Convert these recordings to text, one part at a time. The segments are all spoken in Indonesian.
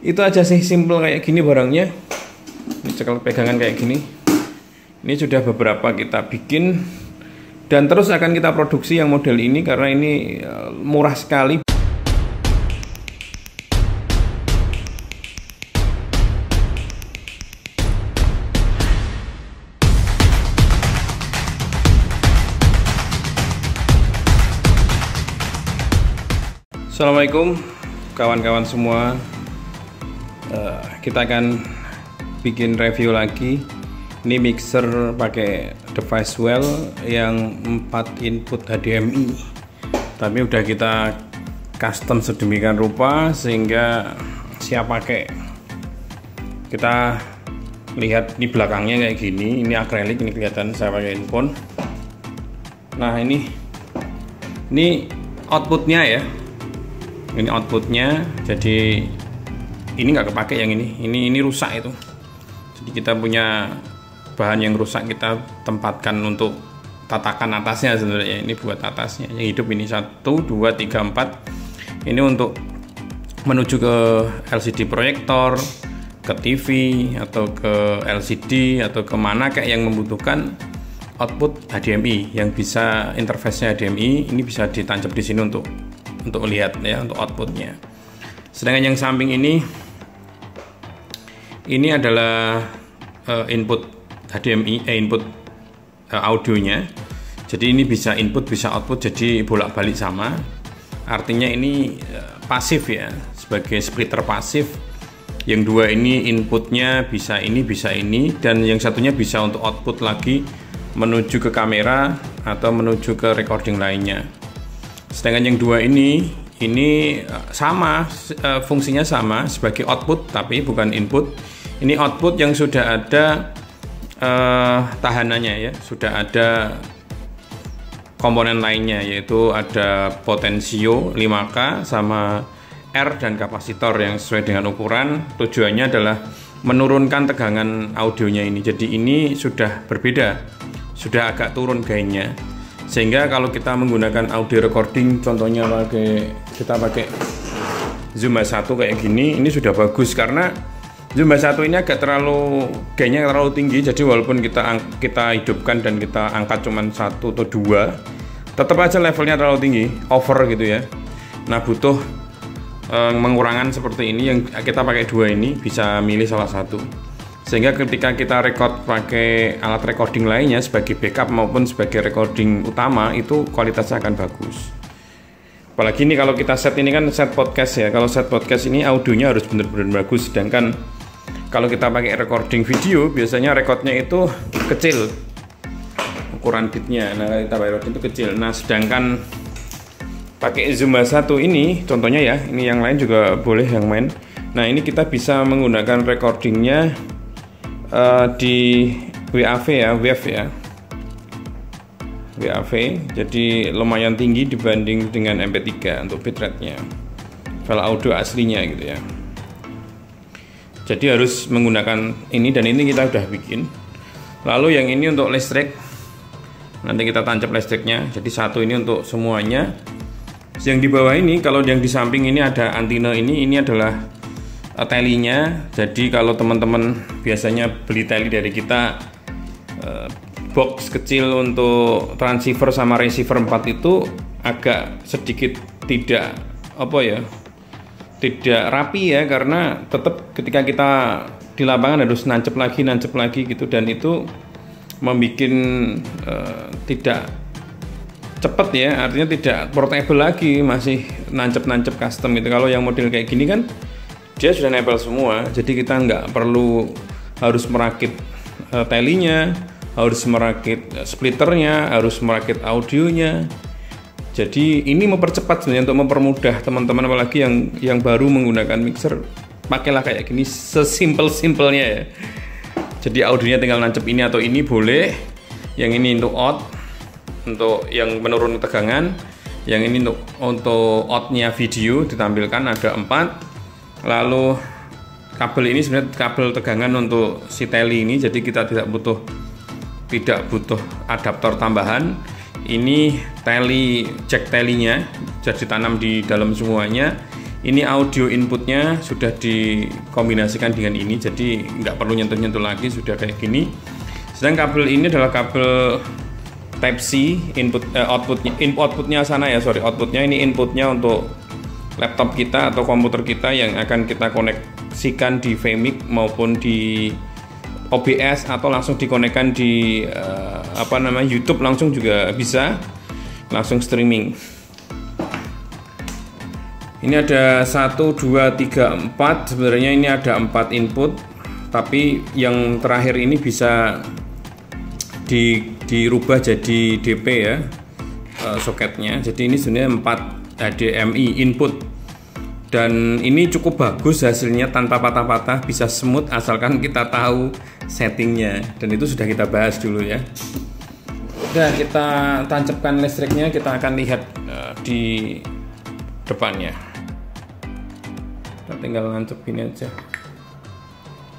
Itu aja sih, simple kayak gini barangnya. Ini cekel pegangan kayak gini. Ini sudah beberapa kita bikin dan terus akan kita produksi yang model ini karena ini murah sekali. Assalamualaikum kawan-kawan semua. Kita akan bikin review lagi. Ini mixer pakai device well yang 4 input HDMI, tapi udah kita custom sedemikian rupa sehingga siap pakai. Kita lihat di belakangnya kayak gini. Ini akrilik, ini kelihatan saya pakai handphone. Nah ini outputnya ya. Ini outputnya, jadi ini nggak kepake yang ini rusak itu. Jadi kita punya bahan yang rusak, kita tempatkan untuk tatakan atasnya sebenarnya. Ini buat atasnya, yang hidup ini 1, 2, 3, 4. Ini untuk menuju ke LCD proyektor, ke TV atau ke LCD atau kemana kayak yang membutuhkan output HDMI yang bisa interface-nya HDMI. Ini bisa ditancap di sini untuk lihat ya, untuk outputnya. Sedangkan yang samping ini adalah input HDMI, input audionya. Jadi ini bisa input bisa output, jadi bolak-balik sama. Artinya ini pasif ya, sebagai splitter pasif. Yang dua ini inputnya bisa ini, dan yang satunya bisa untuk output lagi menuju ke kamera atau menuju ke recording lainnya. Sedangkan yang dua ini sama, fungsinya sama sebagai output tapi bukan input. Ini output yang sudah ada tahanannya ya, sudah ada komponen lainnya, yaitu ada potensio 5K sama R dan kapasitor yang sesuai dengan ukuran. Tujuannya adalah menurunkan tegangan audionya ini. Jadi ini sudah berbeda, sudah agak turun gainnya. Sehingga kalau kita menggunakan audio recording, contohnya kita pakai Zoom H1 kayak gini, ini sudah bagus karena Zoom H1 ini agak gainnya terlalu tinggi. Jadi walaupun kita hidupkan dan kita angkat cuman 1 atau 2, tetap aja levelnya terlalu tinggi, over gitu ya. Nah butuh pengurangan seperti ini, yang kita pakai dua ini, bisa milih salah satu. Sehingga ketika kita record pakai alat recording lainnya sebagai backup maupun sebagai recording utama, itu kualitasnya akan bagus. Apalagi ini kalau kita set, ini kan set podcast ya. Kalau set podcast ini audionya harus benar-benar bagus. Sedangkan kalau kita pakai recording video, biasanya recordnya itu kecil, ukuran bitnya. Nah kita pakai recording itu kecil. Nah sedangkan pakai Zoom H1 ini, contohnya ya, ini yang lain juga boleh yang main. Nah ini kita bisa menggunakan recordingnya di WAV ya, WAV ya, WAV. Jadi lumayan tinggi dibanding dengan MP3 untuk bitrate-nya, file audio aslinya gitu ya. Jadi harus menggunakan ini, dan ini kita udah bikin. Lalu yang ini untuk listrik, nanti kita tancap listriknya. Jadi satu ini untuk semuanya. Yang di bawah ini, kalau yang di samping ini ada antena, ini adalah telinya. Jadi kalau teman-teman biasanya beli teli dari kita, box kecil untuk transceiver sama receiver 4 itu agak sedikit tidak rapi ya, karena tetap ketika kita di lapangan harus nancep lagi gitu, dan itu membuat tidak cepet ya, artinya tidak portable lagi, masih nancep custom gitu. Kalau yang model kayak gini kan dia sudah nempel semua, jadi kita nggak perlu harus merakit telinya, harus merakit splitternya, harus merakit audionya. Jadi ini mempercepat sebenarnya, untuk mempermudah teman-teman apalagi yang baru menggunakan mixer. Pakailah kayak gini, sesimpel-simpelnya ya. Jadi audionya tinggal nancep ini atau ini boleh. Yang ini untuk out, untuk yang menurun tegangan. Yang ini untuk outnya video ditampilkan ada 4. Lalu kabel ini sebenarnya kabel tegangan untuk si teli ini, jadi kita tidak butuh adaptor tambahan. Ini teli, jack telinya jadi ditanam di dalam semuanya. Ini audio inputnya sudah dikombinasikan dengan ini, jadi nggak perlu nyentuh-nyentuh lagi, sudah kayak gini. Sedang kabel ini adalah kabel Type C, outputnya sana ya, outputnya ini inputnya untuk laptop kita atau komputer kita yang akan kita koneksikan di vMix maupun di OBS atau langsung dikonekkan di YouTube, langsung juga bisa langsung streaming. Ini ada 1, 2, 3, 4. Sebenarnya ini ada 4 input, tapi yang terakhir ini bisa dirubah jadi DP ya, soketnya. Jadi ini sebenarnya 4 HDMI input, dan ini cukup bagus hasilnya tanpa patah-patah, bisa smooth asalkan kita tahu settingnya, dan itu sudah kita bahas dulu ya. Udah kita tancapkan listriknya, kita akan lihat di depannya. Kita tinggal nancep ini aja,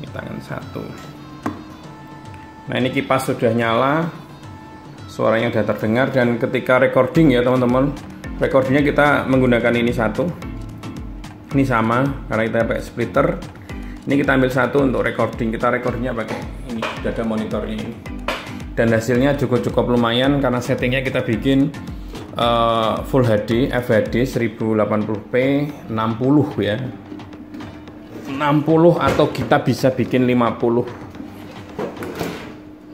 ini tangan satu. Nah, ini kipas sudah nyala, suaranya sudah terdengar, dan ketika recording ya teman-teman, recordingnya kita menggunakan ini satu, ini sama karena kita pakai splitter. Ini kita ambil satu untuk recording, kita recordingnya pakai ini, sudah ada monitornya ini, dan hasilnya cukup lumayan karena settingnya kita bikin Full HD, FHD 1080p 60 ya, 60 atau kita bisa bikin 50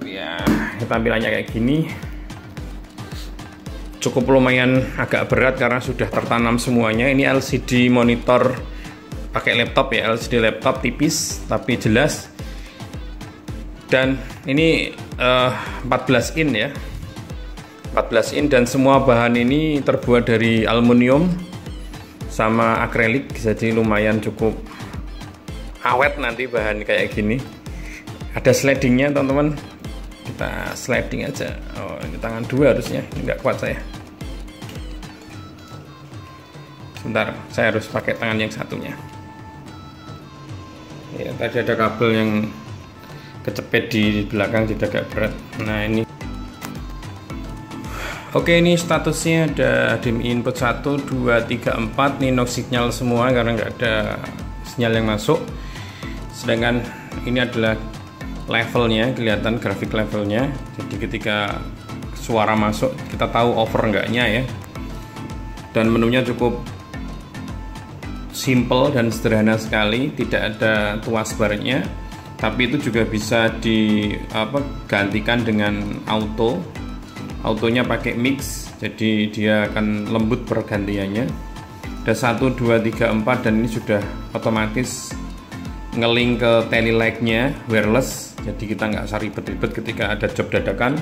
ya. Tampilannya kayak gini, cukup lumayan agak berat karena sudah tertanam semuanya. Ini LCD monitor pakai laptop ya, LCD laptop tipis tapi jelas, dan ini 14 in ya, 14 in, dan semua bahan ini terbuat dari aluminium sama akrilik, jadi lumayan cukup awet nanti bahan kayak gini. Ada slidingnya teman-teman, kita sliding aja. Oh, ini tangan dua harusnya, nggak kuat saya. Sebentar, saya harus pakai tangan yang satunya. Ya, tadi ada kabel yang kecepet di belakang, jadi agak berat. Nah ini, oke, ini statusnya ada HDMI input 1, 2, 3, 4. Ini no signal semua karena nggak ada sinyal yang masuk. Sedangkan ini adalah levelnya, kelihatan grafik levelnya. Jadi ketika suara masuk kita tahu over enggaknya ya. Dan menunya cukup simple dan sederhana sekali, tidak ada tuas barnya. Tapi itu juga bisa digantikan dengan auto. Autonya pakai mix, jadi dia akan lembut pergantiannya. Ada 1, 2, 3, 4, dan ini sudah otomatis ngelink ke Tele-Like-nya wireless, jadi kita nggak usah ribet-ribet ketika ada job dadakan.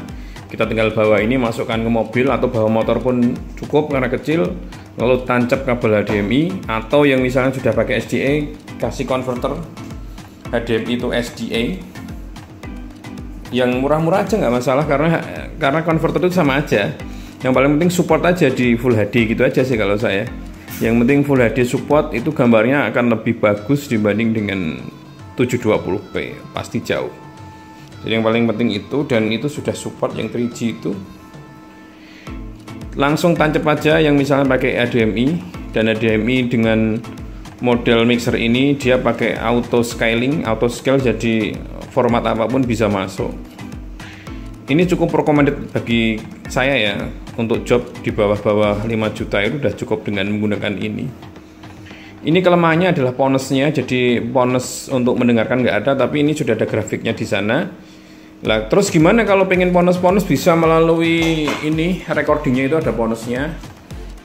Kita tinggal bawa ini, masukkan ke mobil atau bawa motor pun cukup karena kecil, lalu tancap kabel HDMI, atau yang misalnya sudah pakai SDA, kasih converter HDMI itu SDA yang murah-murah aja nggak masalah, karena converter itu sama aja. Yang paling penting support aja di Full HD gitu aja sih kalau saya. Yang penting Full HD support, itu gambarnya akan lebih bagus dibanding dengan 720p, pasti jauh. Jadi yang paling penting itu, dan itu sudah support yang 3G itu. Langsung tancap aja yang misalnya pakai HDMI, dan HDMI dengan model mixer ini dia pakai auto scaling, auto scale, jadi format apapun bisa masuk. Ini cukup recommended bagi saya ya, untuk job di bawah-bawah 5 juta itu udah cukup dengan menggunakan ini. Ini kelemahannya adalah ponusnya, jadi ponus untuk mendengarkan nggak ada, tapi ini sudah ada grafiknya di sana. Lah, terus gimana kalau pengen ponus-ponus? Bisa melalui ini, recordingnya itu ada bonusnya,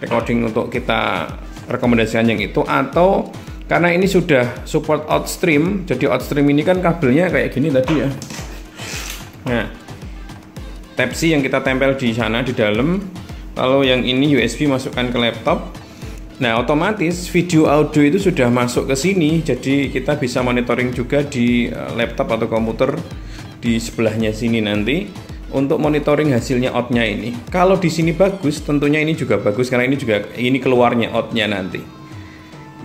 recording untuk kita rekomendasikan yang itu, atau karena ini sudah support outstream, jadi outstream ini kan kabelnya kayak gini tadi ya. Nah, Type C yang kita tempel di sana di dalam, lalu yang ini USB masukkan ke laptop. Nah, otomatis video audio itu sudah masuk ke sini, jadi kita bisa monitoring juga di laptop atau komputer di sebelahnya sini nanti untuk monitoring hasilnya outnya ini. Kalau di sini bagus, tentunya ini juga bagus karena ini keluarnya outnya nanti.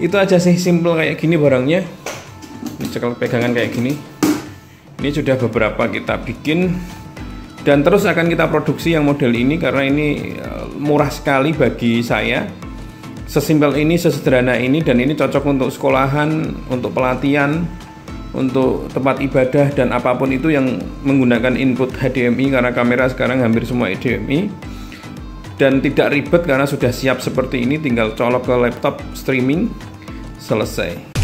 Itu aja sih, simple kayak gini barangnya. Cekal pegangan kayak gini. Ini sudah beberapa kita bikin. Dan terus akan kita produksi yang model ini karena ini murah sekali bagi saya. Sesimpel ini, sesederhana ini, dan ini cocok untuk sekolahan, untuk pelatihan, untuk tempat ibadah, dan apapun itu yang menggunakan input HDMI, karena kamera sekarang hampir semua HDMI. Dan tidak ribet karena sudah siap seperti ini, tinggal colok ke laptop, streaming, selesai.